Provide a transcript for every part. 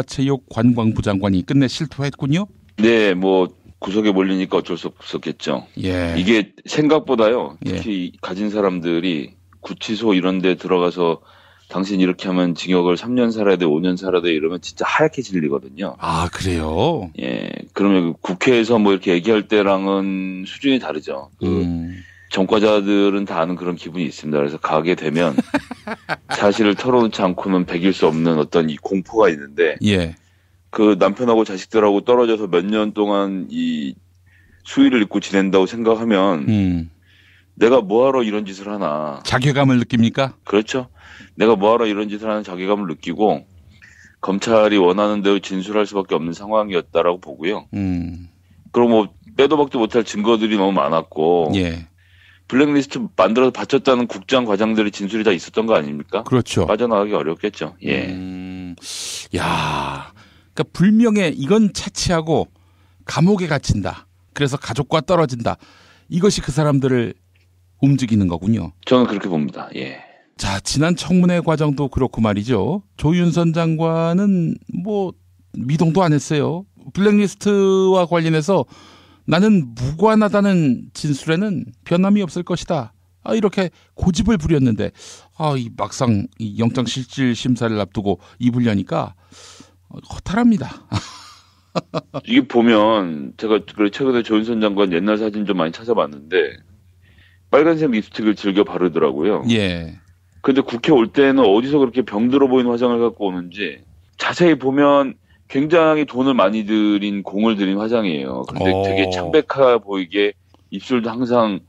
체육관광부 장관이 끝내 실토했군요. 네, 뭐 구석에 몰리니까 어쩔 수 없었겠죠. 예. 이게 생각보다요. 특히 예. 가진 사람들이 구치소 이런 데 들어가서 당신 이렇게 하면 징역을 3년 살아야 돼, 5년 살아야 돼 이러면 진짜 하얗게 질리거든요. 아, 그래요? 예. 그러면 국회에서 뭐 이렇게 얘기할 때랑은 수준이 다르죠. 전과자들은 다 아는 그런 기분이 있습니다. 그래서 가게 되면 사실을 털어놓지 않고는 배길 수 없는 어떤 이 공포가 있는데, 예. 그 남편하고 자식들하고 떨어져서 몇 년 동안 이 수위를 입고 지낸다고 생각하면 내가 뭐하러 이런 짓을 하나. 자괴감을 느낍니까? 그렇죠. 내가 뭐하러 이런 짓을 하는 자괴감을 느끼고 검찰이 원하는 대로 진술할 수밖에 없는 상황이었다라고 보고요. 그리고 뭐 빼도 박도 못할 증거들이 너무 많았고, 예. 블랙리스트 만들어서 바쳤다는 국장 과장들의 진술이 다 있었던 거 아닙니까? 그렇죠. 빠져나가기 어렵겠죠. 예. 야, 그러니까 불명예 이건 차치하고 감옥에 갇힌다. 그래서 가족과 떨어진다. 이것이 그 사람들을 움직이는 거군요. 저는 그렇게 봅니다. 예. 자, 지난 청문회 과정도 그렇고 말이죠. 조윤선 장관은 뭐 미동도 안 했어요. 블랙리스트와 관련해서 나는 무관하다는 진술에는 변함이 없을 것이다. 이렇게 고집을 부렸는데, 이 막상 이 영장실질 심사를 앞두고 입을 여니까 허탈합니다. 이게 보면 제가 최근에 조윤선 장관 옛날 사진 좀 많이 찾아봤는데 빨간색 립스틱을 즐겨 바르더라고요. 예. 근데 국회 올 때는 어디서 그렇게 병들어 보이는 화장을 갖고 오는지 자세히 보면 굉장히 돈을 많이 들인 공을 들인 화장이에요. 근데 되게 창백해 보이게 입술도 항상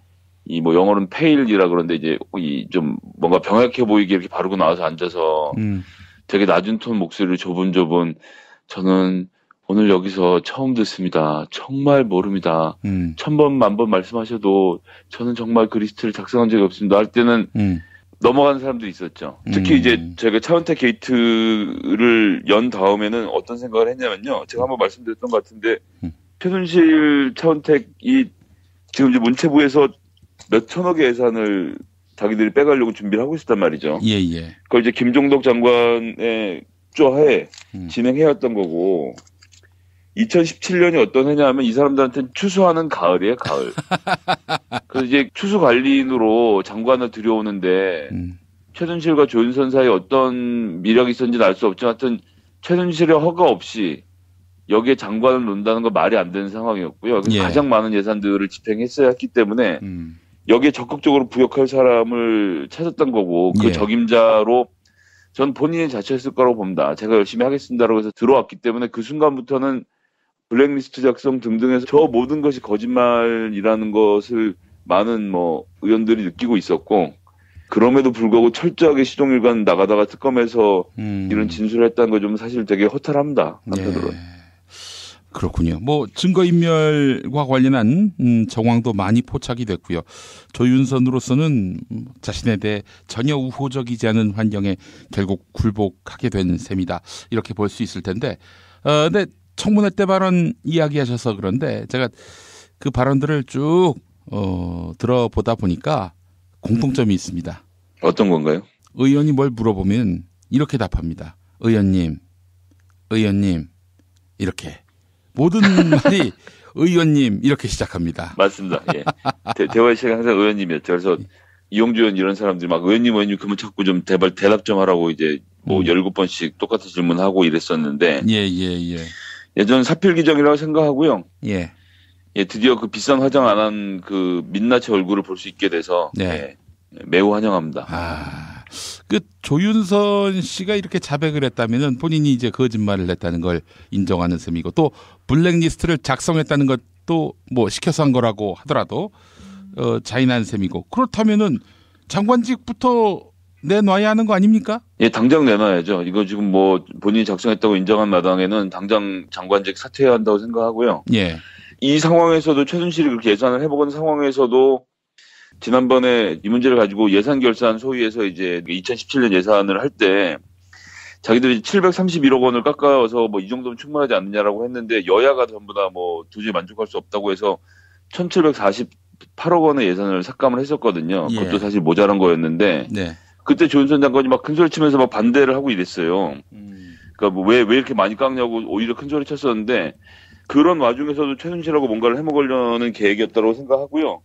이 뭐 영어로는 페일이라 그러는데 이제 이 좀 뭔가 병약해 보이게 이렇게 바르고 나와서 앉아서 되게 낮은 톤 목소리를 조분조분 저는 오늘 여기서 처음 듣습니다. 정말 모릅니다. 1000번, 10,000번 말씀하셔도 저는 정말 그 리스트를 작성한 적이 없습니다. 할 때는 넘어가는 사람들이 있었죠. 특히 이제 제가 차은택 게이트를 연 다음에는 어떤 생각을 했냐면요. 제가 한번 말씀드렸던 것 같은데 최순실 차은택이 지금 이제 문체부에서 몇 천억의 예산을 자기들이 빼가려고 준비를 하고 있었단 말이죠. 예, 예. 그걸 이제 김종덕 장관의 조하에 진행해왔던 거고 2017년이 어떤 해냐 하면 이 사람들한테는 추수하는 가을이에요, 가을. 그래서 이제 추수관리인으로 장관을 들여오는데 최순실과 조윤선 사이에 어떤 미력이 있었는지는 알 수 없지만 하여튼 최순실의 허가 없이 여기에 장관을 놓는다는 건 말이 안 되는 상황이었고요. 예. 가장 많은 예산들을 집행했어야 했기 때문에 여기에 적극적으로 부역할 사람을 찾았던 거고 그 예. 적임자로 전 본인이 자처했을 거라고 봅니다. 제가 열심히 하겠습니다라고 해서 들어왔기 때문에 그 순간부터는 블랙리스트 작성 등등해서 저 모든 것이 거짓말이라는 것을 많은 뭐 의원들이 느끼고 있었고 그럼에도 불구하고 철저하게 시종일관 나가다가 특검에서 이런 진술을 했다는 거 좀 사실 되게 허탈합니다. 한편으로는. 예. 그렇군요. 뭐 증거인멸과 관련한 정황도 많이 포착이 됐고요. 조윤선으로서는 자신에 대해 전혀 우호적이지 않은 환경에 결국 굴복하게 된 셈이다. 이렇게 볼 수 있을 텐데, 근데 청문회 때 발언 이야기하셔서 그런데 제가 그 발언들을 쭉 들어보다 보니까 공통점이 있습니다. 어떤 건가요? 의원이 뭘 물어보면 이렇게 답합니다. 의원님 이렇게. 모든 말이 의원님 이렇게 시작합니다. 맞습니다. 예. 대화의 시작이 항상 의원님이었죠. 그래서 이용주 의원 이런 사람들이 막 의원님 그러면 자꾸 좀 대답 좀 하라고 이제 뭐 17번씩 똑같은 질문하고 이랬었는데 예. 예전 사필기정이라고 생각하고요. 예, 드디어 그 비싼 화장 안 한 그 민낯의 얼굴을 볼 수 있게 돼서 네. 매우 환영합니다. 그 조윤선 씨가 이렇게 자백을 했다면은 본인이 이제 거짓말을 했다는 걸 인정하는 셈이고 또 블랙리스트를 작성했다는 것도 뭐 시켜서 한 거라고 하더라도 자인한 셈이고 그렇다면은 장관직부터 내놔야 하는 거 아닙니까? 예, 당장 내놔야죠. 이거 지금 뭐 본인이 작성했다고 인정한 마당에는 당장 장관직 사퇴해야 한다고 생각하고요. 예. 이 상황에서도 최순실이 그렇게 예산을 해보건 상황에서도 지난번에 이 문제를 가지고 예산 결산 소위에서 이제 2017년 예산을 할 때 자기들이 731억 원을 깎아서 뭐 이 정도면 충분하지 않느냐라고 했는데 여야가 전부 다 뭐 도저히 만족할 수 없다고 해서 1748억 원의 예산을 삭감을 했었거든요. 예. 그것도 사실 모자란 거였는데 네. 그때 조윤선 장관이 막 큰소리 치면서 막 반대를 하고 이랬어요. 그러니까 뭐 왜 이렇게 많이 깎냐고 오히려 큰 소리 쳤었는데 그런 와중에서도 최순실하고 뭔가를 해먹으려는 계획이었다고 생각하고요.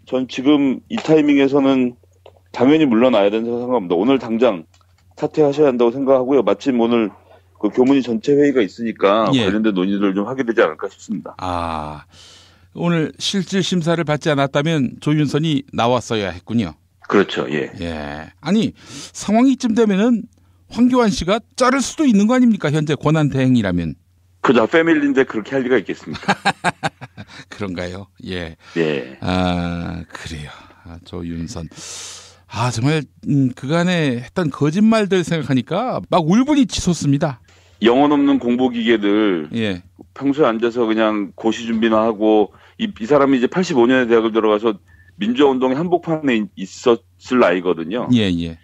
전 지금 이 타이밍에서는 당연히 물러나야 된다고 생각합니다. 오늘 당장 사퇴하셔야 한다고 생각하고요. 마침 오늘 그 교문위 전체 회의가 있으니까 예. 관련된 논의를 좀 하게 되지 않을까 싶습니다. 아, 오늘 실질 심사를 받지 않았다면 조윤선이 나왔어야 했군요. 그렇죠. 예. 예. 아니, 상황이 이쯤 되면은 황교안 씨가 자를 수도 있는 거 아닙니까? 현재 권한 대행이라면. 그저 패밀리인데 그렇게 할 리가 있겠습니까? 그런가요? 예. 예. 아, 그래요. 조윤선. 아, 정말 그간에 했던 거짓말들 생각하니까 막 울분이 치솟습니다. 영혼 없는 공보기계들 예. 평소에 앉아서 그냥 고시 준비나 하고 이 사람이 이제 85년에 대학을 들어가서 민주화운동의 한복판에 있었을 나이거든요. 예, 예.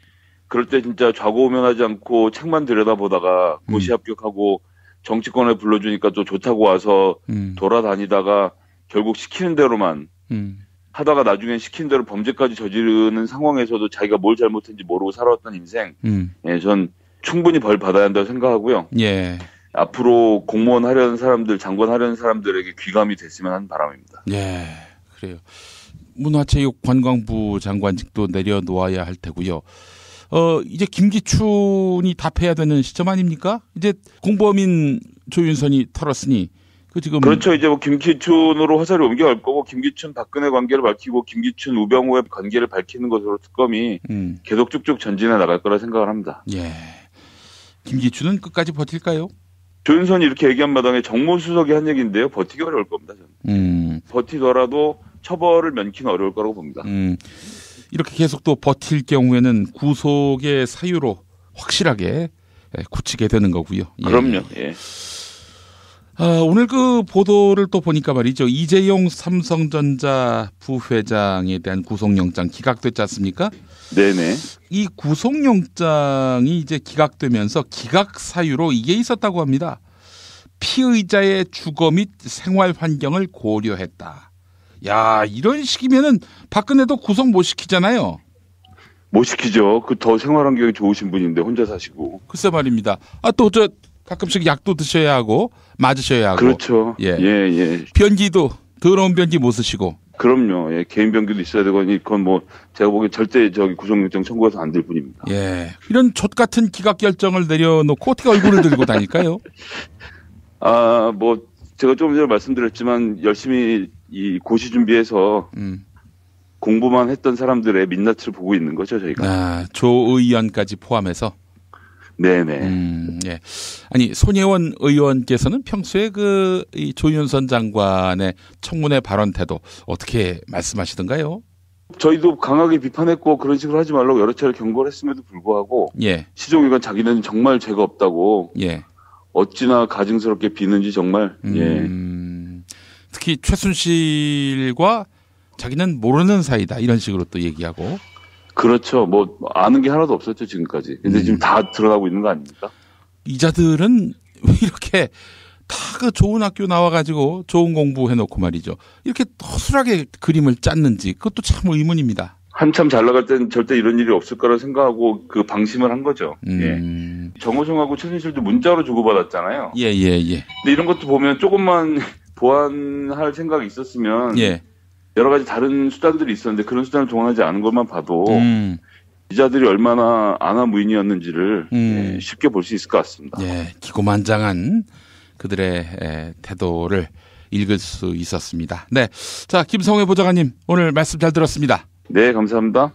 그럴 때 진짜 좌고우면하지 않고 책만 들여다보다가 고시 합격하고 정치권에 불러주니까 또 좋다고 와서 돌아다니다가 결국 시키는 대로만 하다가 나중엔 시킨 대로 범죄까지 저지르는 상황에서도 자기가 뭘 잘못했는지 모르고 살아왔던 인생. 예, 전 충분히 벌 받아야 한다고 생각하고요. 예. 앞으로 공무원 하려는 사람들, 장관 하려는 사람들에게 귀감이 됐으면 하는 바람입니다. 예. 그래요. 문화체육관광부 장관직도 내려놓아야 할 테고요. 이제 김기춘이 답해야 되는 시점 아닙니까? 이제 공범인 조윤선이 털었으니 그 지금 그렇죠. 이제 뭐 김기춘으로 화살이 옮겨갈 거고 김기춘 박근혜 관계를 밝히고 김기춘 우병우의 관계를 밝히는 것으로 특검이 계속 쭉쭉 전진해 나갈 거라 생각을 합니다. 예. 김기춘은 끝까지 버틸까요? 조윤선이 이렇게 얘기한 마당에 정무수석이 한 얘기인데요. 버티기 어려울 겁니다. 저는. 버티더라도 처벌을 면키는 어려울 거라고 봅니다. 이렇게 계속 또 버틸 경우에는 구속의 사유로 확실하게 굳히게 되는 거고요. 예. 그럼요. 예. 오늘 그 보도를 또 보니까 말이죠. 이재용 삼성전자 부회장에 대한 구속영장 기각됐지 않습니까? 네네. 이 구속영장이 이제 기각되면서 기각 사유로 이게 있었다고 합니다. 피의자의 주거 및 생활 환경을 고려했다. 야, 이런 식이면은 박근혜도 구속 못 시키잖아요. 못 시키죠. 그 더 생활 환경이 좋으신 분인데 혼자 사시고. 글쎄 말입니다. 또 가끔씩 약도 드셔야 하고 맞으셔야 하고. 그렇죠. 예. 변기도 더러운 변기 못 쓰시고. 그럼요. 예, 개인 변기도 있어야 되고, 그건 뭐, 제가 보기엔 절대 구속영장 청구해서 안 될 뿐입니다. 예. 이런 족 같은 기각 결정을 내려놓고 어떻게 얼굴을 들고 다닐까요? 뭐, 제가 조금 전에 말씀드렸지만, 열심히 이 고시 준비해서, 공부만 했던 사람들의 민낯을 보고 있는 거죠, 저희가. 조 의원까지 포함해서. 네네. 예. 아니, 손혜원 의원께서는 평소에 이 조윤선 장관의 청문회 발언 태도 어떻게 말씀하시던가요? 저희도 강하게 비판했고 그런 식으로 하지 말라고 여러 차례 경고를 했음에도 불구하고 예. 시종일관 자기는 정말 죄가 없다고 예. 어찌나 가증스럽게 비는지 정말 예. 특히 최순실과 자기는 모르는 사이다 이런 식으로 또 얘기하고 그렇죠. 뭐 아는 게 하나도 없었죠 지금까지. 근데 지금 다 드러나고 있는 거 아닙니까? 이자들은 왜 이렇게 다 그 좋은 학교 나와가지고 좋은 공부해놓고 말이죠. 이렇게 허술하게 그림을 짰는지 그것도 참 의문입니다. 한참 잘 나갈 땐 절대 이런 일이 없을 거라 생각하고 그 방심을 한 거죠. 예. 정호성하고 최순실도 문자로 주고받았잖아요. 예. 근데 이런 것도 보면 조금만 보완할 생각이 있었으면 예. 여러 가지 다른 수단들이 있었는데 그런 수단을 동원하지 않은 것만 봐도 기자들이 얼마나 안하무인이었는지를 예, 쉽게 볼 수 있을 것 같습니다. 예, 기고만장한 그들의 태도를 읽을 수 있었습니다. 네, 자 김성회 보좌관님 오늘 말씀 잘 들었습니다. 네, 감사합니다.